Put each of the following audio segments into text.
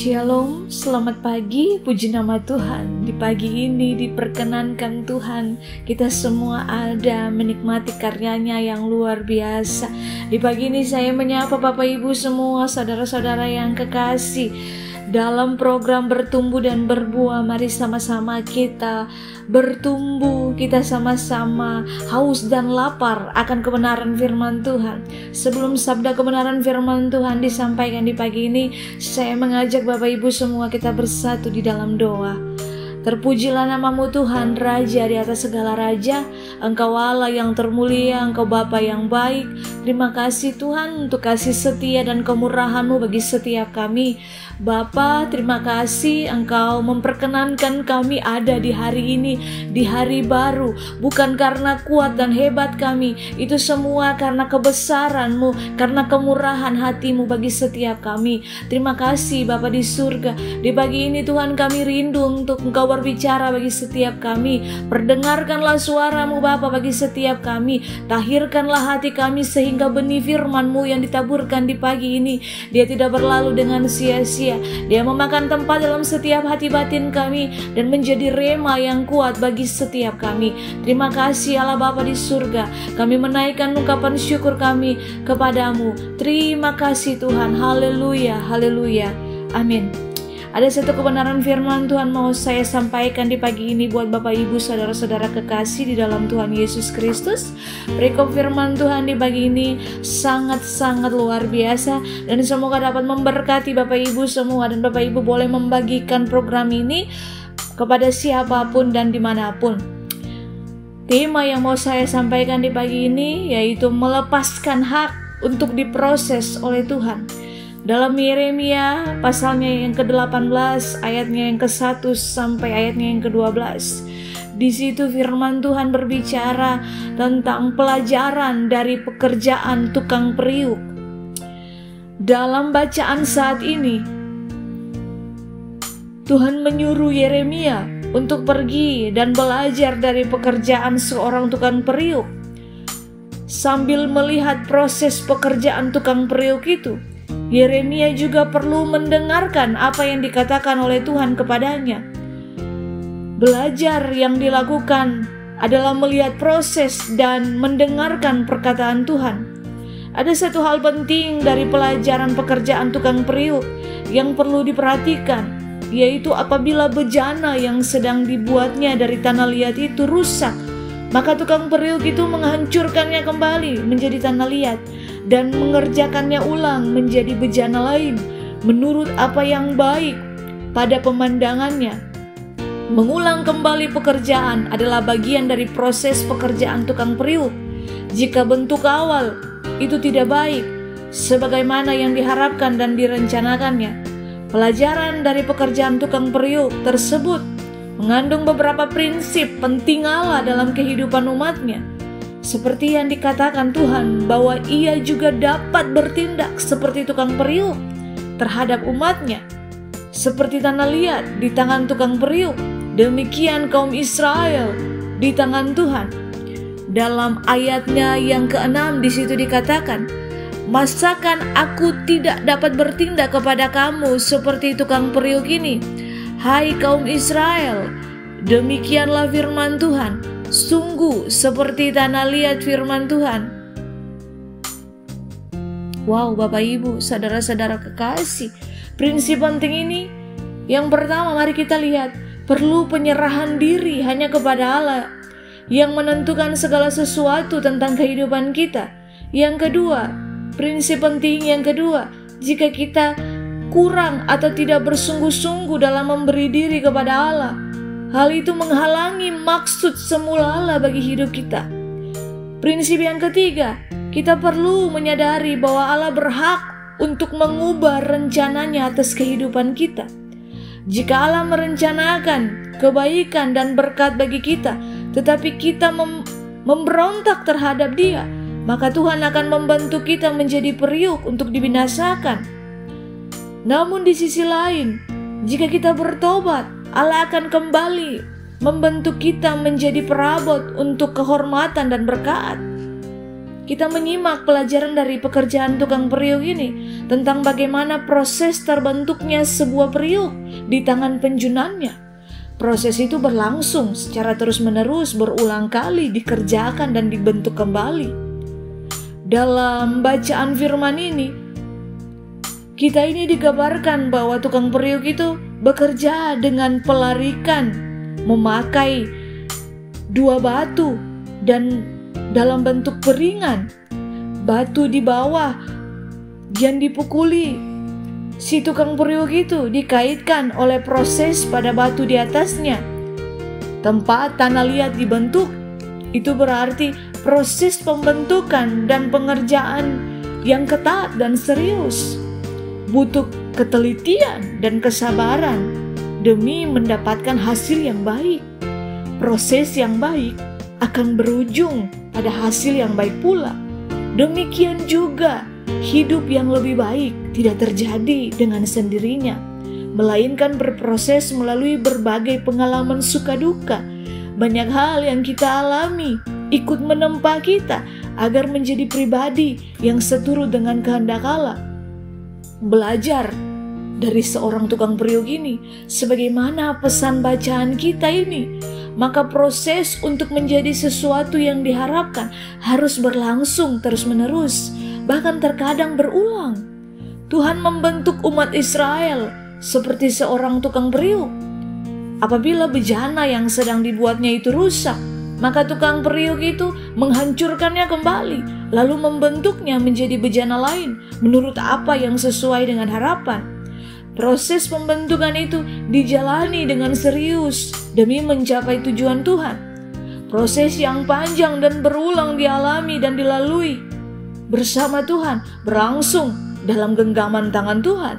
Shalom, selamat pagi, puji nama Tuhan. Di pagi ini diperkenankan Tuhan, kita semua ada menikmati karyanya yang luar biasa. Di pagi ini saya menyapa Bapak Ibu semua, saudara-saudara yang kekasih. Dalam program bertumbuh dan berbuah, mari sama-sama kita bertumbuh, kita sama-sama haus dan lapar akan kebenaran firman Tuhan. Sebelum sabda kebenaran firman Tuhan disampaikan di pagi ini, saya mengajak Bapak Ibu semua kita bersatu di dalam doa. Terpujilah namamu Tuhan, Raja di atas segala raja. Engkau Allah yang termulia, Engkau Bapa yang baik. Terima kasih Tuhan untuk kasih setia dan kemurahan-Mu bagi setiap kami. Bapa, terima kasih Engkau memperkenankan kami ada di hari ini, di hari baru. Bukan karena kuat dan hebat kami, itu semua karena kebesaran-Mu, karena kemurahan hati-Mu bagi setiap kami. Terima kasih Bapa di surga. Di pagi ini Tuhan, kami rindu untuk Engkau berbicara bagi setiap kami. Perdengarkanlah suara-Mu Bapa bagi setiap kami. Tahirkanlah hati kami sehingga benih firman-Mu yang ditaburkan di pagi ini, dia tidak berlalu dengan sia-sia. Dia memakan tempat dalam setiap hati batin kami dan menjadi rema yang kuat bagi setiap kami. Terima kasih Allah Bapa di surga. Kami menaikkan ungkapan syukur kami kepadamu. Terima kasih Tuhan. Haleluya, haleluya. Amin. Ada satu kebenaran firman Tuhan mau saya sampaikan di pagi ini buat Bapak Ibu saudara-saudara kekasih di dalam Tuhan Yesus Kristus. Perikop firman Tuhan di pagi ini sangat-sangat luar biasa dan semoga dapat memberkati Bapak Ibu semua, dan Bapak Ibu boleh membagikan program ini kepada siapapun dan dimanapun. Tema yang mau saya sampaikan di pagi ini yaitu melepaskan hak untuk diproses oleh Tuhan. Dalam Yeremia pasalnya yang ke-18 ayatnya yang ke-1 sampai ayatnya yang ke-12. Di situ firman Tuhan berbicara tentang pelajaran dari pekerjaan tukang periuk. Dalam bacaan saat ini, Tuhan menyuruh Yeremia untuk pergi dan belajar dari pekerjaan seorang tukang periuk. Sambil melihat proses pekerjaan tukang periuk itu, Yeremia juga perlu mendengarkan apa yang dikatakan oleh Tuhan kepadanya. Belajar yang dilakukan adalah melihat proses dan mendengarkan perkataan Tuhan. Ada satu hal penting dari pelajaran pekerjaan tukang periuk yang perlu diperhatikan, yaitu apabila bejana yang sedang dibuatnya dari tanah liat itu rusak, maka tukang periuk itu menghancurkannya kembali menjadi tanah liat dan mengerjakannya ulang menjadi bejana lain menurut apa yang baik pada pemandangannya. Mengulang kembali pekerjaan adalah bagian dari proses pekerjaan tukang periuk. Jika bentuk awal itu tidak baik sebagaimana yang diharapkan dan direncanakannya, pelajaran dari pekerjaan tukang periuk tersebut mengandung beberapa prinsip penting Allah dalam kehidupan umatnya. Seperti yang dikatakan Tuhan bahwa ia juga dapat bertindak seperti tukang periuk terhadap umatnya. Seperti tanah liat di tangan tukang periuk, demikian kaum Israel di tangan Tuhan. Dalam ayatnya yang ke-6 di situ dikatakan, "Masakan aku tidak dapat bertindak kepada kamu seperti tukang periuk ini, hai kaum Israel? Demikianlah firman Tuhan. Sungguh seperti tanah liat firman Tuhan." Wow, Bapak Ibu, saudara-saudara kekasih, prinsip penting ini, yang pertama mari kita lihat, perlu penyerahan diri hanya kepada Allah yang menentukan segala sesuatu tentang kehidupan kita. Yang kedua, prinsip penting yang kedua, jika kita kurang atau tidak bersungguh-sungguh dalam memberi diri kepada Allah, hal itu menghalangi maksud semula Allah bagi hidup kita. Prinsip yang ketiga, kita perlu menyadari bahwa Allah berhak untuk mengubah rencananya atas kehidupan kita. Jika Allah merencanakan kebaikan dan berkat bagi kita, tetapi kita memberontak terhadap Dia, maka Tuhan akan membantu kita menjadi periuk untuk dibinasakan. Namun di sisi lain, jika kita bertobat, Allah akan kembali membentuk kita menjadi perabot untuk kehormatan dan berkat. kita menyimak pelajaran dari pekerjaan tukang periuk ini tentang bagaimana proses terbentuknya sebuah periuk di tangan penjunannya. Proses itu berlangsung secara terus-menerus, berulang kali dikerjakan dan dibentuk kembali. Dalam bacaan firman ini, kita ini digambarkan bahwa tukang periuk itu bekerja dengan pelarikan, memakai 2 batu dan dalam bentuk piringan. Batu di bawah yang dipukuli si tukang periuk itu dikaitkan oleh proses pada batu di atasnya. Tempat tanah liat dibentuk, itu berarti proses pembentukan dan pengerjaan yang ketat dan serius. Butuh ketelitian dan kesabaran demi mendapatkan hasil yang baik. Proses yang baik akan berujung pada hasil yang baik pula. Demikian juga hidup yang lebih baik tidak terjadi dengan sendirinya, melainkan berproses melalui berbagai pengalaman suka duka. Banyak hal yang kita alami ikut menempa kita agar menjadi pribadi yang seturut dengan kehendak Allah. Belajar dari seorang tukang periuk ini, sebagaimana pesan bacaan kita ini, maka proses untuk menjadi sesuatu yang diharapkan harus berlangsung terus-menerus, bahkan terkadang berulang. Tuhan membentuk umat Israel seperti seorang tukang periuk. Apabila bejana yang sedang dibuatnya itu rusak, maka tukang periuk itu menghancurkannya kembali, lalu membentuknya menjadi bejana lain menurut apa yang sesuai dengan harapan. Proses pembentukan itu dijalani dengan serius demi mencapai tujuan Tuhan. Proses yang panjang dan berulang dialami dan dilalui bersama Tuhan, berlangsung dalam genggaman tangan Tuhan.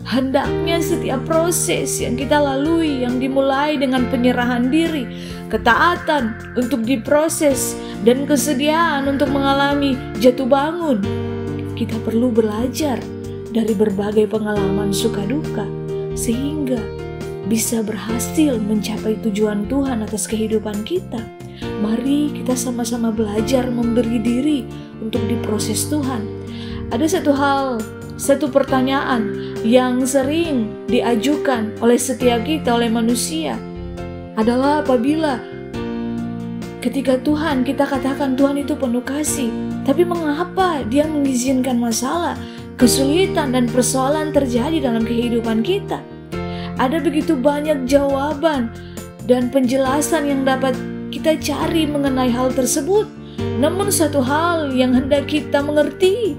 Hendaknya setiap proses yang kita lalui yang dimulai dengan penyerahan diri, ketaatan untuk diproses, dan kesediaan untuk mengalami jatuh bangun, kita perlu belajar dari berbagai pengalaman suka duka sehingga bisa berhasil mencapai tujuan Tuhan atas kehidupan kita. Mari kita sama-sama belajar memberi diri untuk diproses Tuhan. Ada satu pertanyaan yang sering diajukan oleh setiap kita, oleh manusia, adalah apabila ketika Tuhan, kita katakan Tuhan itu penuh kasih, tapi mengapa Dia mengizinkan masalah, kesulitan dan persoalan terjadi dalam kehidupan kita? Ada begitu banyak jawaban dan penjelasan yang dapat kita cari mengenai hal tersebut. Namun satu hal yang hendak kita mengerti,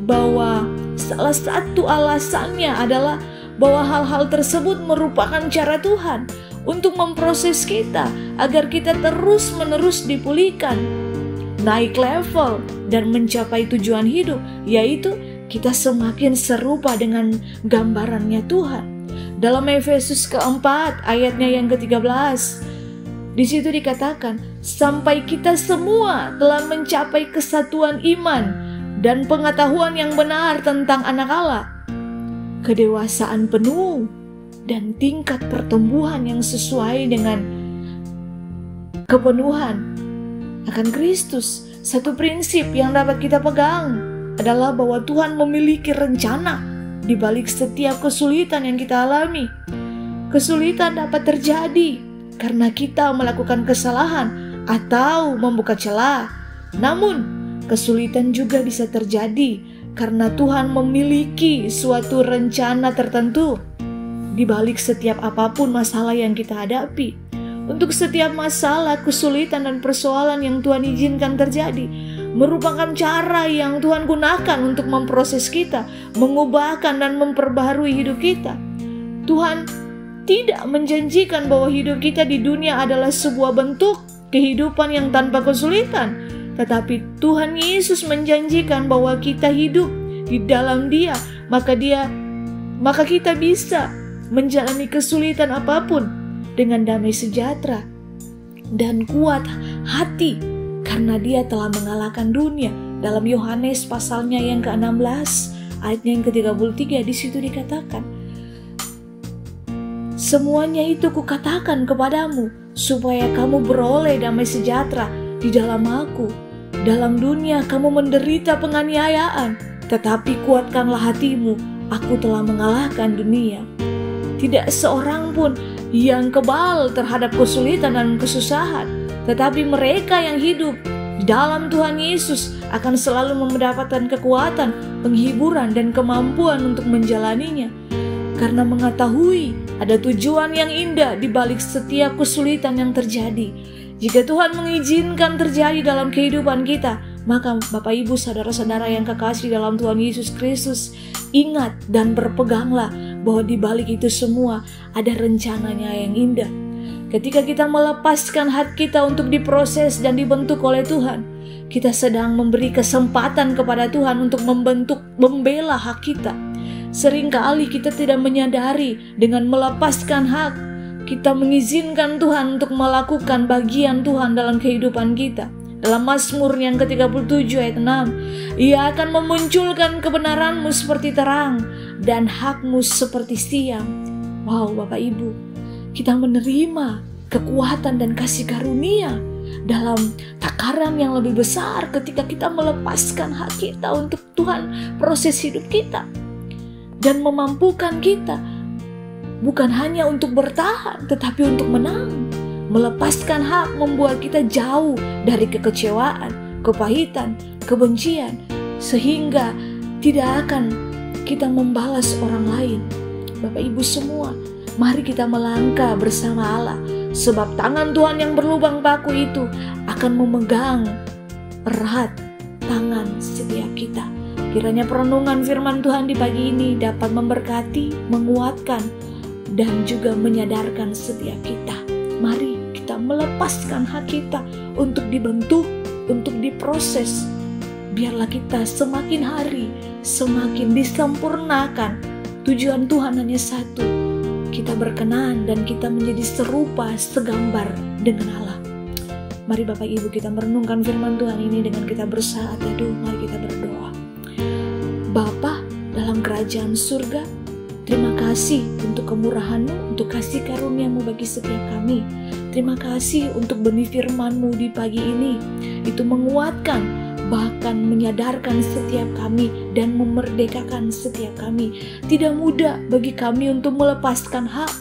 bahwa salah satu alasannya adalah bahwa hal-hal tersebut merupakan cara Tuhan untuk memproses kita agar kita terus-menerus dipulihkan, naik level dan mencapai tujuan hidup, yaitu kita semakin serupa dengan gambarannya Tuhan. Dalam Efesus keempat ayatnya yang ke-13, di situ dikatakan, sampai kita semua telah mencapai kesatuan iman dan pengetahuan yang benar tentang anak Allah, kedewasaan penuh dan tingkat pertumbuhan yang sesuai dengan kepenuhan akan Kristus. Satu prinsip yang dapat kita pegang adalah bahwa Tuhan memiliki rencana di balik setiap kesulitan yang kita alami. Kesulitan dapat terjadi karena kita melakukan kesalahan atau membuka celah. Namun kesulitan juga bisa terjadi karena Tuhan memiliki suatu rencana tertentu di balik setiap apapun masalah yang kita hadapi. Untuk setiap masalah, kesulitan dan persoalan yang Tuhan izinkan terjadi merupakan cara yang Tuhan gunakan untuk memproses kita, mengubahkan dan memperbaharui hidup kita. Tuhan tidak menjanjikan bahwa hidup kita di dunia adalah sebuah bentuk kehidupan yang tanpa kesulitan, tetapi Tuhan Yesus menjanjikan bahwa kita hidup di dalam Dia, maka kita bisa menjalani kesulitan apapun dengan damai sejahtera dan kuat hati karena Dia telah mengalahkan dunia. Dalam Yohanes pasalnya yang ke-16 ayatnya yang ke-33, di situ dikatakan, semuanya itu kukatakan kepadamu supaya kamu beroleh damai sejahtera di dalam Aku. dalam dunia kamu menderita penganiayaan, tetapi kuatkanlah hatimu, aku telah mengalahkan dunia. Tidak seorang pun yang kebal terhadap kesulitan dan kesusahan, tetapi mereka yang hidup dalam Tuhan Yesus akan selalu mendapatkan kekuatan, penghiburan, dan kemampuan untuk menjalaninya. Karena mengetahui ada tujuan yang indah di balik setiap kesulitan yang terjadi. Jika Tuhan mengizinkan terjadi dalam kehidupan kita, maka Bapak Ibu saudara-saudara yang kekasih dalam Tuhan Yesus Kristus, ingat dan berpeganglah bahwa di balik itu semua ada rencananya yang indah. Ketika kita melepaskan hati kita untuk diproses dan dibentuk oleh Tuhan, kita sedang memberi kesempatan kepada Tuhan untuk membela hak kita. Seringkali kita tidak menyadari dengan melepaskan hak, kita mengizinkan Tuhan untuk melakukan bagian Tuhan dalam kehidupan kita. Dalam Mazmur yang ke-37 ayat 6, Ia akan memunculkan kebenaranmu seperti terang dan hakmu seperti siang. Wow, Bapak Ibu, kita menerima kekuatan dan kasih karunia dalam takaran yang lebih besar ketika kita melepaskan hak kita untuk Tuhan proses hidup kita dan memampukan kita bukan hanya untuk bertahan tetapi untuk menang. Melepaskan hak membuat kita jauh dari kekecewaan, kepahitan, kebencian, sehingga tidak akan kita membalas orang lain. Bapak Ibu semua, mari kita melangkah bersama Allah, sebab tangan Tuhan yang berlubang paku itu akan memegang erat tangan setiap kita. Kiranya perenungan firman Tuhan di pagi ini dapat memberkati, menguatkan, dan juga menyadarkan setiap kita. Mari kita melepaskan hak kita untuk dibentuk, untuk diproses. Biarlah kita semakin hari semakin disempurnakan. Tujuan Tuhan hanya satu, kita berkenan dan kita menjadi serupa, segambar dengan Allah. Mari Bapak Ibu kita merenungkan firman Tuhan ini dengan kita bersaat teduh. Mari kita berdoa. Bapa dalam kerajaan surga, terima kasih untuk kemurahan-Mu, untuk kasih karunia-Mu bagi setiap kami. Terima kasih untuk benih firman-Mu di pagi ini. Itu menguatkan, bahkan menyadarkan setiap kami dan memerdekakan setiap kami. Tidak mudah bagi kami untuk melepaskan hak.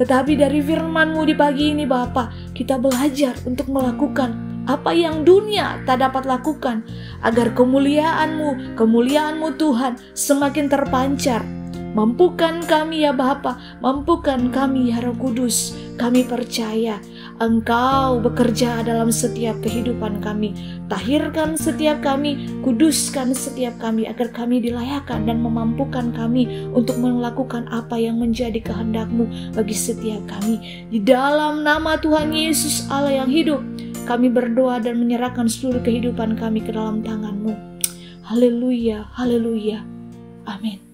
Tetapi dari firman-Mu di pagi ini Bapa, kita belajar untuk melakukan apa yang dunia tak dapat lakukan, agar kemuliaan-Mu Tuhan semakin terpancar. Mampukan kami ya Bapa, mampukan kami ya Roh Kudus. Kami percaya Engkau bekerja dalam setiap kehidupan kami. Tahirkan setiap kami, kuduskan setiap kami, agar kami dilayakkan dan memampukan kami untuk melakukan apa yang menjadi kehendak-Mu bagi setiap kami. Di dalam nama Tuhan Yesus Allah yang hidup, kami berdoa dan menyerahkan seluruh kehidupan kami ke dalam tangan-Mu. Haleluya, haleluya, amin.